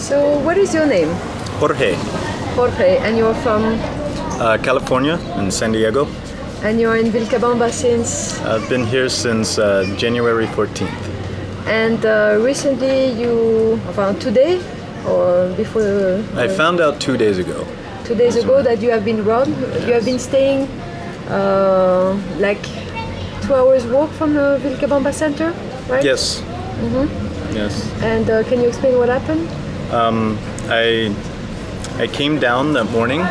So, what is your name? Jorge. Jorge, and you're from? California, in San Diego. And you're in Vilcabamba since? I've been here since January 14th. And recently you, about today or before? I found out 2 days ago. 2 days ago that you have been robbed. Yes. You have been staying like 2 hours walk from the Vilcabamba center, right? Yes. Mm-hmm. Yes. And can you explain what happened? I came down that morning,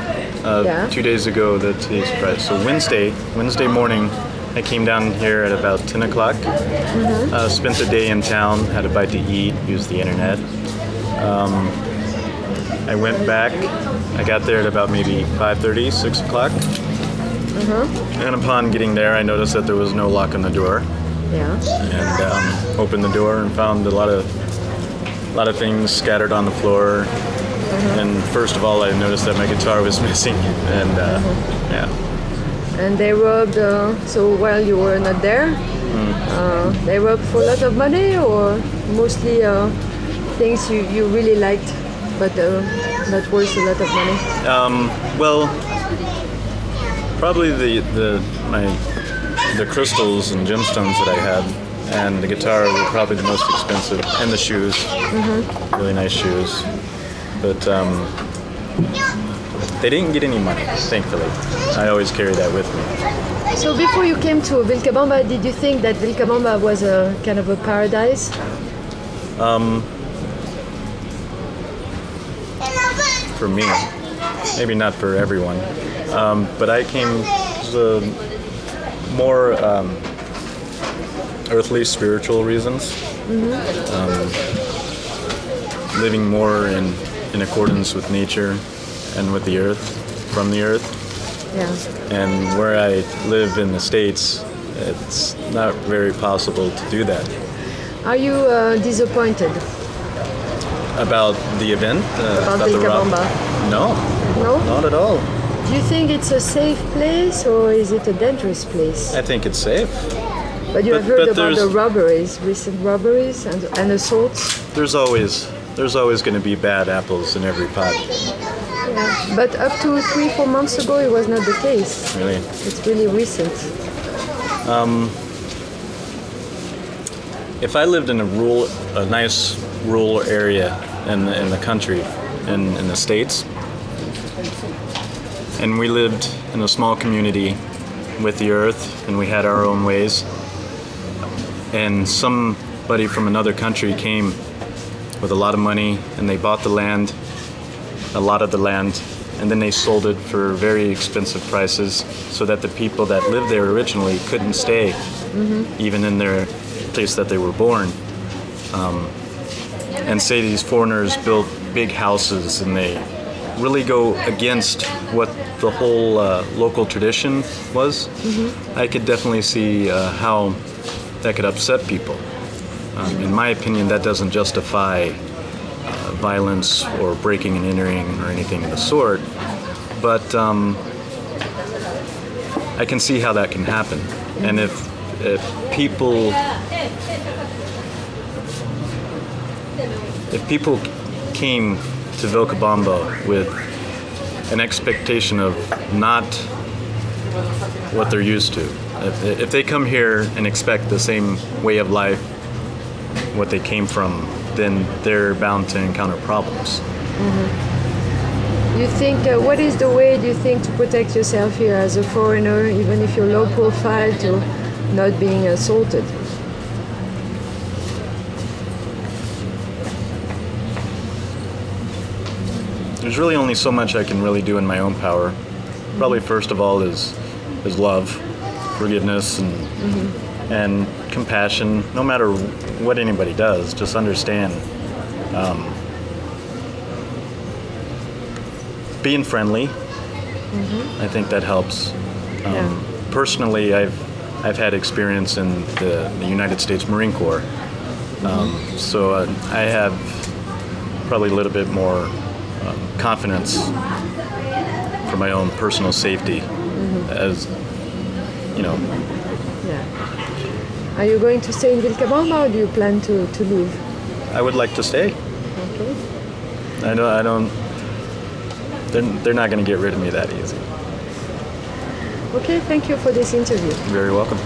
2 days ago, today's Friday. So Wednesday morning, I came down here at about 10 o'clock. Mm-hmm. Spent the day in town, had a bite to eat, used the internet. I went back. I got there at about maybe 5:30, 6 o'clock. Mm-hmm. And upon getting there, I noticed that there was no lock on the door. Yeah. And opened the door and found a lot of things scattered on the floor. Mm-hmm. And first of all, I noticed that my guitar was missing. And yeah. And they robbed. So while you were not there, they robbed for a lot of money, or mostly things you really liked, but not worth a lot of money. Well, probably the crystals and gemstones that I had, and the guitar were probably the most expensive, and the shoes, really nice shoes. But they didn't get any money, thankfully. I always carry that with me. So before you came to Vilcabamba, did you think that Vilcabamba was a kind of a paradise? For me, maybe not for everyone, but I came to more earthly, spiritual reasons. Living more in accordance with nature and with the earth, from the earth. Yeah. And where I live in the States, it's not very possible to do that. Are you disappointed? About the event? About Vilcabamba? No. No? Not at all. Do you think it's a safe place, or is it a dangerous place? I think it's safe. But you have heard about the robberies, recent robberies and assaults? There's always going to be bad apples in every pot. Yeah. But up to 3-4 months ago, it was not the case. Really? It's really recent. If I lived in a nice rural area in the country, in the States, and we lived in a small community with the earth, and we had our own ways, and somebody from another country came with a lot of money, and they bought the land, a lot of the land, and then they sold it for very expensive prices so that the people that lived there originally couldn't stay, even in their place that they were born. And say these foreigners built big houses, and they really go against what the whole local tradition was. I could definitely see how that could upset people. In my opinion, that doesn't justify violence or breaking and entering or anything of the sort, but I can see how that can happen. And if people came to Vilcabamba with an expectation of not what they're used to, if they come here and expect the same way of life, what they came from, then they're bound to encounter problems. You think, what is the way, do you think, to protect yourself here as a foreigner, even if you're low profile, to not being assaulted? There's really only so much I can really do in my own power. Probably first of all is love, forgiveness, and compassion. No matter what anybody does, just understand. Being friendly, I think that helps. Personally, I've had experience in the United States Marine Corps, so I have probably a little bit more confidence for my own personal safety, as you know. Are you going to stay in Vilcabamba, or do you plan to leave? I would like to stay. Okay. I don't. They're not going to get rid of me that easy. Okay, thank you for this interview. You're very welcome.